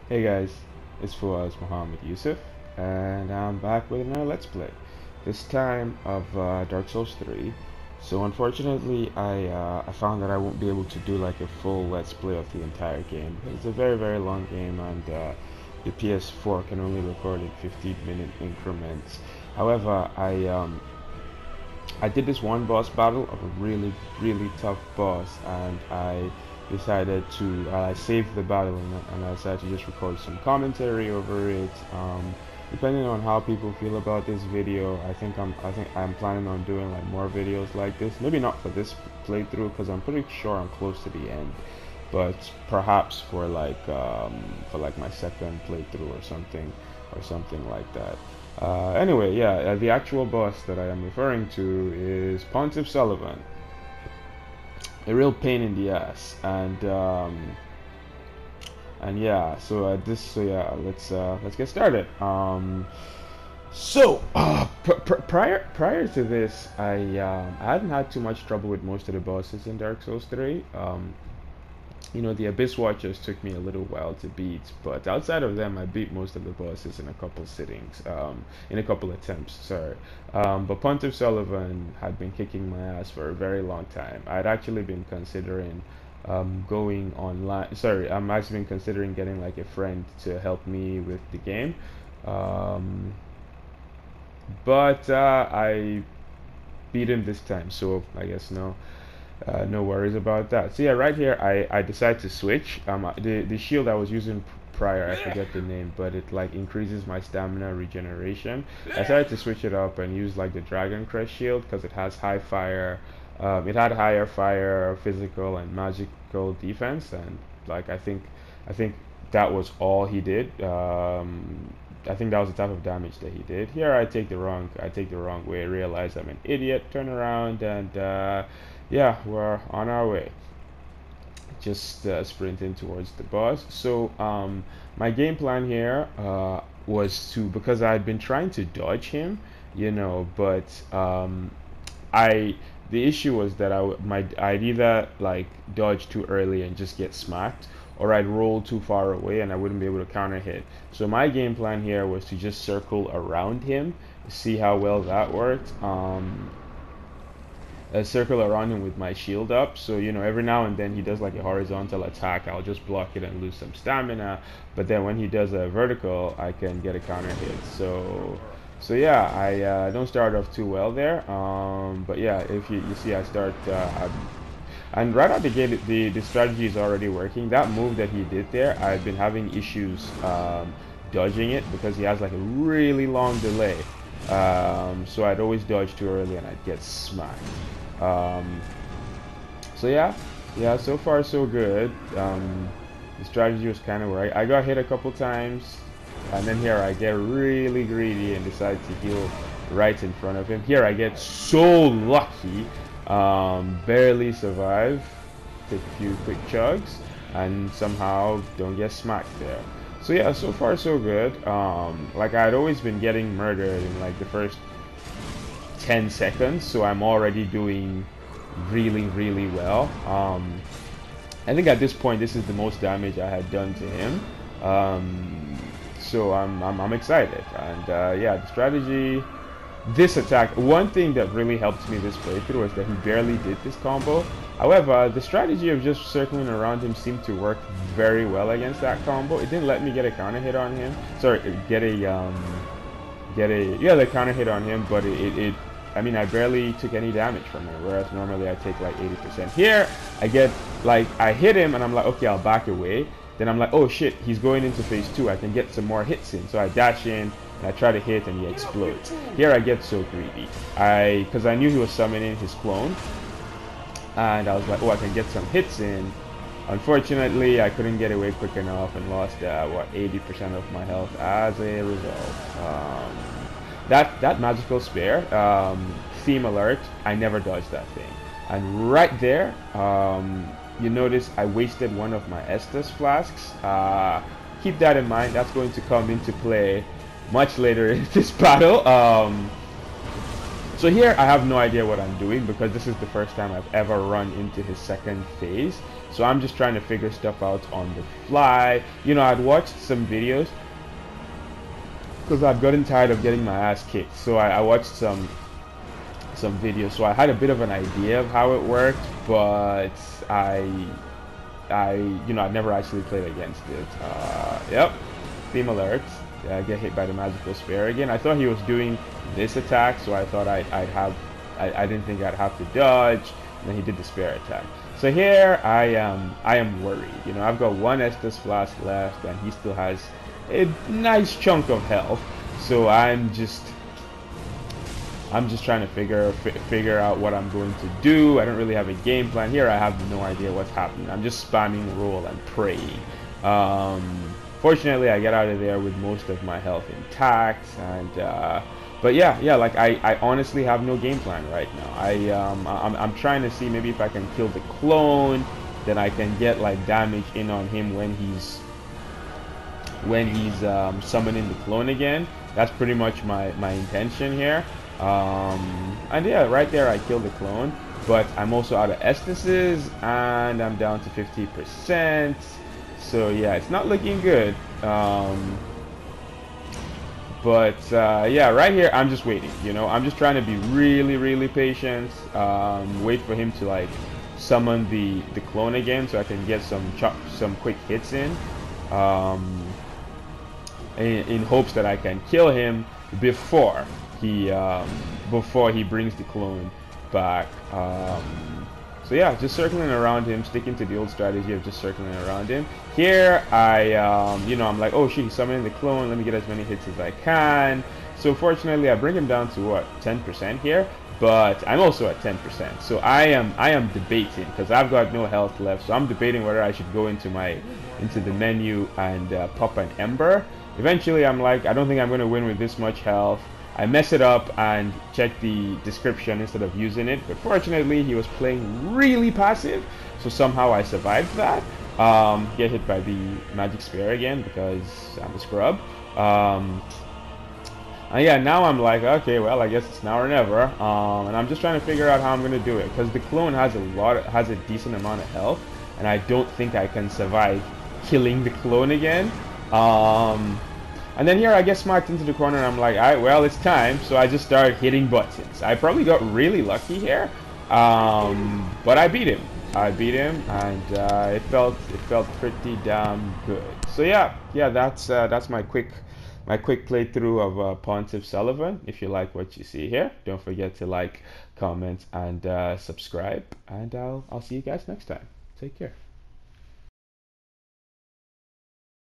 Hey guys, it's Fuaz Muhammad Yusuf, and I'm back with another Let's Play. This time of Dark Souls 3. So unfortunately, I found that I won't be able to do like a full Let's Play of the entire game. It's a very long game, and the PS4 can only record in 15-minute increments. However, I did this one boss battle of a really tough boss, and I decided to I saved the battle, and I decided to just record some commentary over it. Depending on how people feel about this video, I think I'm planning on doing like more videos like this. Maybe not for this playthrough because I'm pretty sure I'm close to the end, but perhaps for like my second playthrough or something like that. Anyway, yeah, the actual boss that I am referring to is Pontiff Sulyvahn. A real pain in the ass, and yeah, so yeah, let's get started. Prior to this, I hadn't had too much trouble with most of the bosses in Dark Souls 3. You know, the Abyss Watchers took me a little while to beat, but outside of them, I beat most of the bosses in a couple sittings, in a couple attempts, sorry. But Pontiff Sulyvahn had been kicking my ass for a very long time. I'd actually been considering going online. Sorry, I'm actually been considering getting like a friend to help me with the game. Um, but I beat him this time, so I guess no worries about that. So yeah, right here I decided to switch. The shield I was using prior, I forget the name, but it like increases my stamina regeneration. I decided to switch it up and use like the Dragon Crest shield because it has high fire. It had higher fire, physical, and magical defense, and like I think that was all he did. I think that was the type of damage that he did. Here I take the wrong way. Realize I'm an idiot. Turn around and yeah, we're on our way. Just sprinting towards the boss. So my game plan here was to, because I had been trying to dodge him, you know, but I the issue was that I'd either like dodge too early and just get smacked, or I'd roll too far away and I wouldn't be able to counter hit. So my game plan here was to just circle around him, see how well that worked. Circle around him with my shield up, so you know, every now and then he does like a horizontal attack, I'll just block it and lose some stamina, but then when he does a vertical, I can get a counter hit. So yeah, I don't start off too well there, but yeah, if you see, I start and right out the gate, the strategy is already working. That move that he did there, I've been having issues dodging it because he has like a really long delay. So I'd always dodge too early and I'd get smacked. Um, so yeah, so far so good. The strategy was kind of right. I got hit a couple times, and then here I get really greedy and decide to heal right in front of him. Here I get so lucky, barely survive, take a few quick chugs, and somehow don't get smacked there. So yeah, so far so good. Like I'd always been getting murdered in like the first 10 seconds, so I'm already doing really well. I think at this point this is the most damage I had done to him. So I'm excited, and yeah, the strategy. This attack, one thing that really helped me this playthrough is that he barely did this combo. However, the strategy of just circling around him seemed to work very well against that combo. It didn't let me get a counter hit on him. Sorry, yeah, the counter hit on him, but I mean, I barely took any damage from it, whereas normally I take like 80%. Here, I get, like, I hit him and I'm like, okay, I'll back away. Then I'm like, oh shit, he's going into phase 2. I can get some more hits in. So I dash in and I try to hit and he explodes. Here I get so greedy. Because I knew he was summoning his clone. And I was like, oh, I can get some hits in. Unfortunately, I couldn't get away quick enough and lost, what, 80% of my health as a result. That magical spare, theme alert, I never dodged that thing. And right there, you notice I wasted one of my Estus flasks. Keep that in mind, that's going to come into play much later in this battle. So here I have no idea what I'm doing because this is the first time I've ever run into his second phase. So I'm just trying to figure stuff out on the fly. You know, I'd watched some videos because I've gotten tired of getting my ass kicked. So I watched some videos, so I had a bit of an idea of how it worked, but I've never actually played against it. Yep, theme alert. I get hit by the magical spear again. I thought he was doing this attack, so I thought I didn't think I'd have to dodge. And then he did the spear attack. So here I am worried. You know, I've got one Estus Flask left, and he still has a nice chunk of health. So I'm just trying to figure out what I'm going to do. I don't really have a game plan here. I have no idea what's happening. I'm just spamming roll and praying. Fortunately, I get out of there with most of my health intact, and but yeah, like I honestly have no game plan right now. I'm trying to see maybe if I can kill the clone, then I can get like damage in on him when he's summoning the clone again. That's pretty much my intention here. And yeah, right there I killed the clone, but I'm also out of Estuses and I'm down to 50%. So yeah, it's not looking good. Yeah, right here I'm just waiting. You know, I'm just trying to be really patient. Wait for him to like summon the clone again, so I can get some quick hits in hopes that I can kill him before he brings the clone back. So yeah, just circling around him, sticking to the old strategy of just circling around him. Here I'm like, oh shit, he's summoning the clone, let me get as many hits as I can. So fortunately I bring him down to what, 10% here, but I'm also at 10%. So I am debating because I've got no health left, so I'm debating whether I should go into the menu and pop an ember. Eventually I'm like, I don't think I'm going to win with this much health. I mess it up and check the description instead of using it, but fortunately he was playing really passive, so somehow I survived that. Get hit by the magic spear again because I'm a scrub. And yeah, now I'm like, okay, well, I guess it's now or never. And I'm just trying to figure out how I'm gonna do it because the clone has a decent amount of health, and I don't think I can survive killing the clone again. And then here I get smacked into the corner and I'm like, alright, well, it's time. So I just started hitting buttons. I probably got really lucky here, but I beat him. And it felt pretty damn good. So yeah, that's my quick playthrough of Pontiff Sulyvahn. If you like what you see here, don't forget to like, comment, and subscribe. And I'll see you guys next time. Take care.